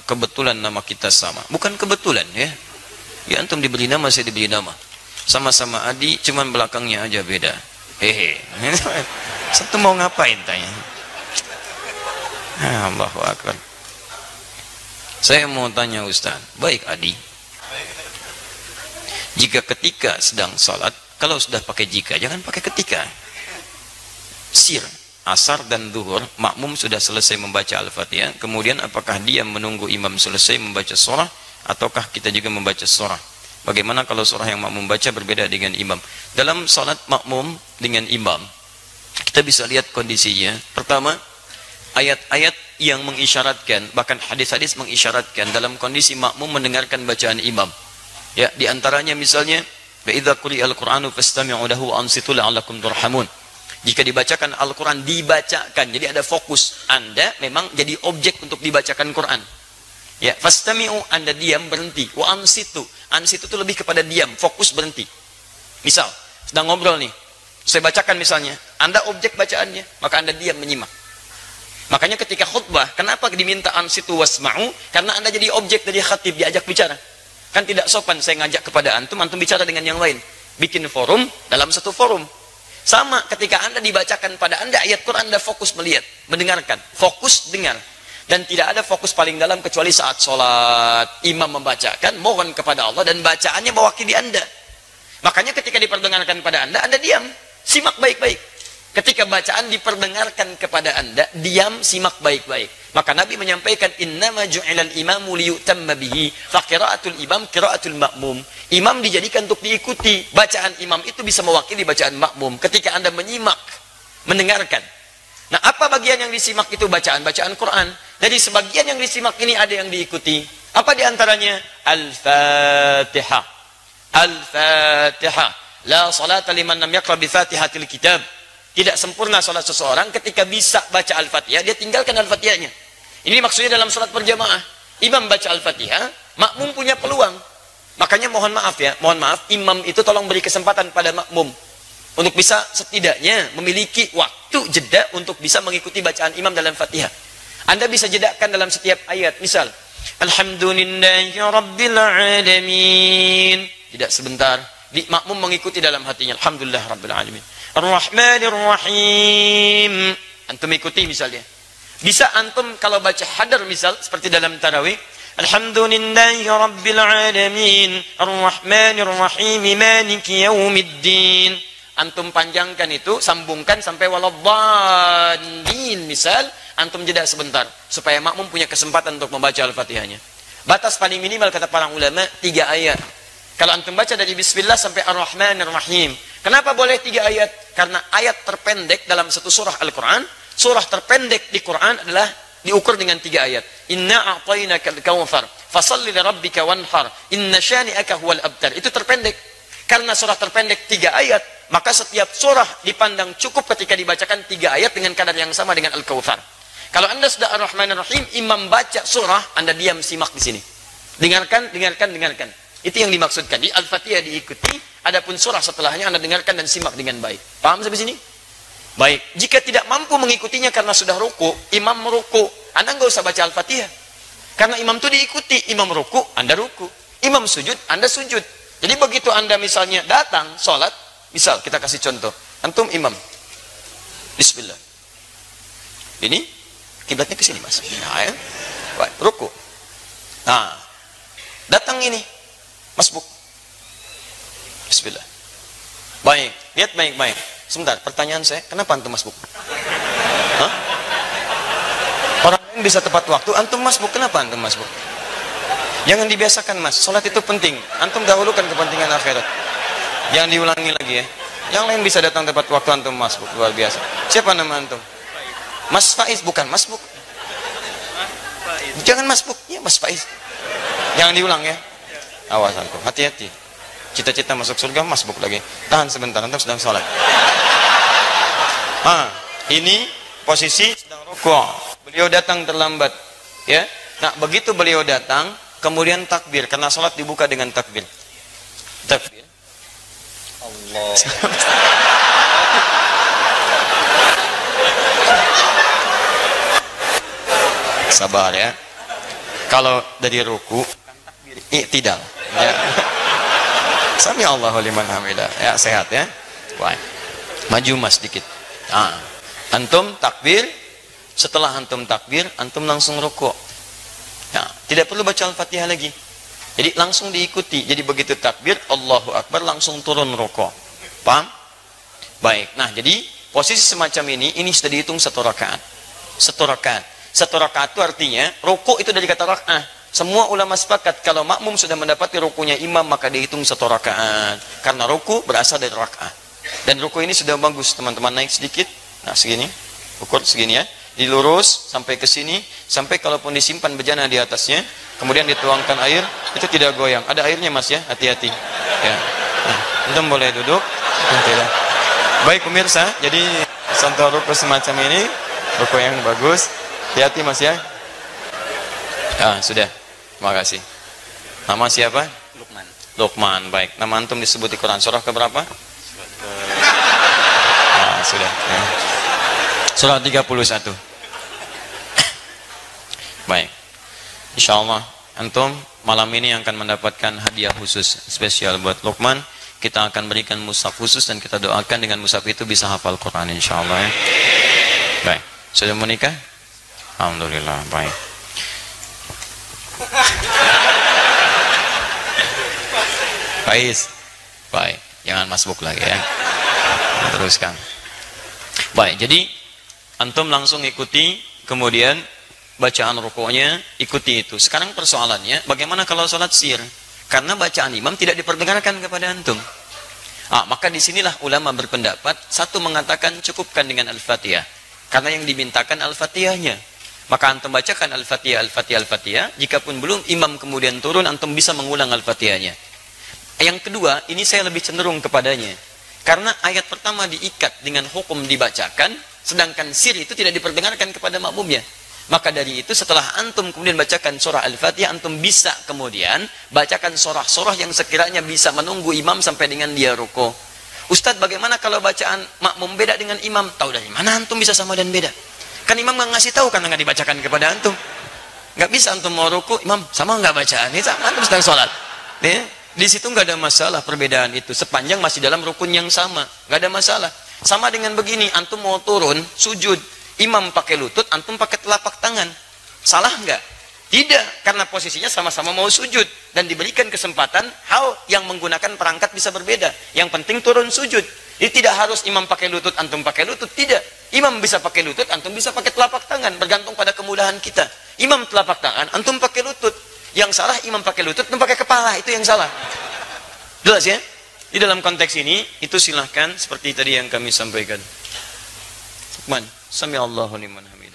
kebetulan nama kita sama. Bukan kebetulan ya. Ya antum diberi nama, saya diberi nama. Sama-sama Adi, cuman belakangnya aja beda. Hehe. Satu mau ngapain tanya? Allahu Akbar. Saya mau tanya Ustaz, baik Adi. Jika ketika sedang salat, kalau sudah pakai jika, jangan pakai ketika. Sir, asar dan zuhur, makmum sudah selesai membaca Al-Fatihah, kemudian apakah dia menunggu imam selesai membaca surah, ataukah kita juga membaca surah? Bagaimana kalau surah yang makmum baca berbeda dengan imam? Dalam salat makmum dengan imam, kita bisa lihat kondisinya. Pertama, ayat-ayat yang mengisyaratkan, bahkan hadis-hadis mengisyaratkan dalam kondisi makmum mendengarkan bacaan imam. Ya, di antaranya misalnya, "Wa idza quri'al Qur'anu fastami'u lahu wa ansitu la'allakum turhamun." Jika dibacakan Al-Quran, dibacakan, jadi ada fokus. Anda memang jadi objek untuk dibacakan Quran. Ya, fastami'u, Anda diam, berhenti. Wa ansitu, ansitu itu lebih kepada diam, fokus, berhenti. Misal, sedang ngobrol nih, saya bacakan misalnya, Anda objek bacaannya, maka Anda diam menyimak. Makanya ketika khutbah, kenapa diminta ansitu wasma'u? Karena Anda jadi objek dari khatib, diajak bicara. Kan tidak sopan saya ngajak kepada antum bicara dengan yang lain. Bikin forum dalam satu forum. Sama ketika Anda dibacakan pada Anda ayat Quran, Anda fokus melihat, mendengarkan, fokus dengar. Dan tidak ada fokus paling dalam kecuali saat sholat. Imam membacakan, mohon kepada Allah, dan bacaannya mewakili Anda. Makanya ketika diperdengarkan pada Anda diam, simak baik-baik. Ketika bacaan diperdengarkan kepada Anda, diam, simak baik-baik. Maka Nabi menyampaikan, innama ju'ilal imamu liyutamma bihi, fa qira'atul imam qira'atul makmum. Imam dijadikan untuk diikuti. Bacaan imam itu bisa mewakili bacaan makmum. Ketika Anda menyimak, mendengarkan. Nah, apa bagian yang disimak itu? Bacaan Quran. Jadi sebagian yang disimak ini ada yang diikuti. Apa diantaranya? Al-Fatihah. Al-Fatihah. La salata liman lam yaqra bi fatihatil kitab. Tidak sempurna salat seseorang ketika bisa baca Al-Fatihah, dia tinggalkan Al-Fatihahnya. Ini maksudnya dalam salat berjamaah. Imam baca Al-Fatihah, makmum punya peluang. Makanya mohon maaf ya, imam itu tolong beri kesempatan pada makmum untuk bisa setidaknya memiliki waktu jeda untuk bisa mengikuti bacaan imam dalam Fatihah. Anda bisa jedakan dalam setiap ayat. Misal, Alhamdulillahi Rabbil Alamin. Tidak sebentar. Makmum mengikuti dalam hatinya. Alhamdulillah Rabbil Alamin. Ar-Rahmanir Rahim. Antum ikuti misalnya. Bisa antum kalau baca hadar misal seperti dalam tarawih, Alhamdulillahi Rabbil Alamin, Ar-Rahmanir Rahim, Maliki Yaumiddin. Antum panjangkan itu, sambungkan sampai waladhdallin misal, antum jeda sebentar supaya makmum punya kesempatan untuk membaca Al-Fatihahnya. Batas paling minimal kata para ulama 3 ayat. Kalau antum baca dari Bismillah sampai Ar-Rahmanir Rahim. Kenapa boleh 3 ayat? Karena ayat terpendek dalam satu surah Al-Quran, surah terpendek di Quran adalah diukur dengan 3 ayat. Inna a'tainakal kautsar, fasalli lirabbika wanhar, inna syani'aka huwal abtar. Itu terpendek. Karena surah terpendek 3 ayat, maka setiap surah dipandang cukup ketika dibacakan 3 ayat dengan kadar yang sama dengan Al-Kautsar. Kalau Anda sudah Ar-Rahmanir Rahim, imam baca surah, Anda diam simak di sini. Dengarkan. Itu yang dimaksudkan. Di Al-Fatihah diikuti, adapun surah setelahnya Anda dengarkan dan simak dengan baik. Paham sampai sini? Baik. Jika tidak mampu mengikutinya karena sudah ruku, imam meruku, Anda nggak usah baca Al-Fatihah. Karena imam itu diikuti. Imam ruku, Anda ruku. Imam sujud, Anda sujud. Jadi begitu Anda misalnya datang, sholat, misal kita kasih contoh. Antum imam. Bismillah. Ini, kiblatnya ke sini mas. Nah, ya. Baik, ruku. Nah, datang ini. Masbuk. Bismillah. Baik, lihat baik-baik. Sebentar, pertanyaan saya, kenapa antum masbuk? Hah? Orang lain bisa tepat waktu, antum masbuk, kenapa antum masbuk? Jangan dibiasakan mas, sholat itu penting. Antum dahulukan kepentingan akhirat. Jangan diulangi lagi ya. Yang lain bisa datang tepat waktu, antum masbuk, luar biasa. Siapa nama antum? Mas Faiz, bukan masbuk. Jangan masbuk, ya Mas Faiz. Jangan diulang ya. Awas antum, hati-hati. Cita-cita masuk surga, masbuk lagi. Tahan sebentar, antum sedang sholat. Ini posisi sedang rukuk. Beliau datang terlambat. Ya. Nah, begitu beliau datang, kemudian takbir. Karena sholat dibuka dengan takbir. Takbir. Allah. Sabar ya. Kalau dari ruku i'tidal ya. Sami Allahu liman hamidah ya, sehat ya. Baik, maju mas dikit. Antum takbir, setelah antum takbir antum langsung rukuk ya, tidak perlu baca Al-Fatihah lagi, jadi langsung diikuti. Jadi begitu takbir Allahu Akbar langsung turun rukuk. Paham? Baik, nah jadi posisi semacam ini sudah dihitung satu rakaat. Satu rakaat itu artinya rukuk itu dari kata rakaat. Semua ulama sepakat kalau makmum sudah mendapati rukunya imam maka dihitung satu rakaat, karena ruku berasal dari rakaat. Dan ruku ini sudah bagus, teman-teman naik sedikit, nah segini, ukur segini ya, dilurus sampai ke sini, sampai kalaupun disimpan bejana di atasnya, kemudian dituangkan air, itu tidak goyang. Ada airnya mas ya, hati-hati ya. Nah, antum boleh duduk. Baik pemirsa, jadi contoh ruku semacam ini, ruku yang bagus, hati-hati mas ya. Sudah, terima kasih. Nama siapa? Lukman. Lukman, baik. Nama antum disebut di Quran, surah keberapa? Sudah ya. Surah 31. Baik, insyaallah antum malam ini akan mendapatkan hadiah khusus spesial buat Lukman. Kita akan berikan mushaf khusus dan kita doakan dengan mushaf itu bisa hafal Quran insyaallah ya. Baik, sudah menikah? Alhamdulillah, baik. Faiz, baik, jangan masbuk lagi ya. Teruskan. Baik, jadi antum langsung ikuti, kemudian bacaan rukuknya ikuti itu. Sekarang persoalannya, bagaimana kalau sholat sir? Karena bacaan imam tidak diperdengarkan kepada antum. Maka disinilah ulama berpendapat, satu mengatakan cukupkan dengan Al-Fatihah, karena yang dimintakan Al-Fatihahnya. Maka antum bacakan Al-Fatihah, Al-Fatihah, Al-Fatihah. Jikapun belum imam kemudian turun, antum bisa mengulang Al-Fatihahnya. Yang kedua, ini saya lebih cenderung kepadanya. Karena ayat pertama diikat dengan hukum dibacakan, sedangkan sir itu tidak diperdengarkan kepada makmumnya. Maka dari itu setelah antum kemudian bacakan surah Al-Fatihah, antum bisa kemudian bacakan surah-surah yang sekiranya bisa menunggu imam sampai dengan dia ruku. Ustadz, bagaimana kalau bacaan makmum beda dengan imam? Tahu dari mana antum bisa sama dan beda? Kan imam nggak ngasih tahu, karena nggak dibacakan kepada antum. Nggak bisa antum mau ruku, imam sama nggak bacaan? Ini sama antum sedang sholat. Di situ nggak ada masalah perbedaan itu, sepanjang masih dalam rukun yang sama, nggak ada masalah. Sama dengan begini, antum mau turun sujud, imam pakai lutut, antum pakai telapak tangan, salah nggak? Tidak, karena posisinya sama-sama mau sujud dan diberikan kesempatan hal yang menggunakan perangkat bisa berbeda. Yang penting turun sujud. Jadi tidak harus imam pakai lutut, antum pakai lutut, tidak. Imam bisa pakai lutut, antum bisa pakai telapak tangan, bergantung pada kemudahan kita. Imam telapak tangan, antum pakai lutut. Yang salah imam pakai lutut, antum pakai kepala, itu yang salah. Jelas ya? Di dalam konteks ini, itu silahkan seperti tadi yang kami sampaikan. Lukman, sami Allahu liman hamidah.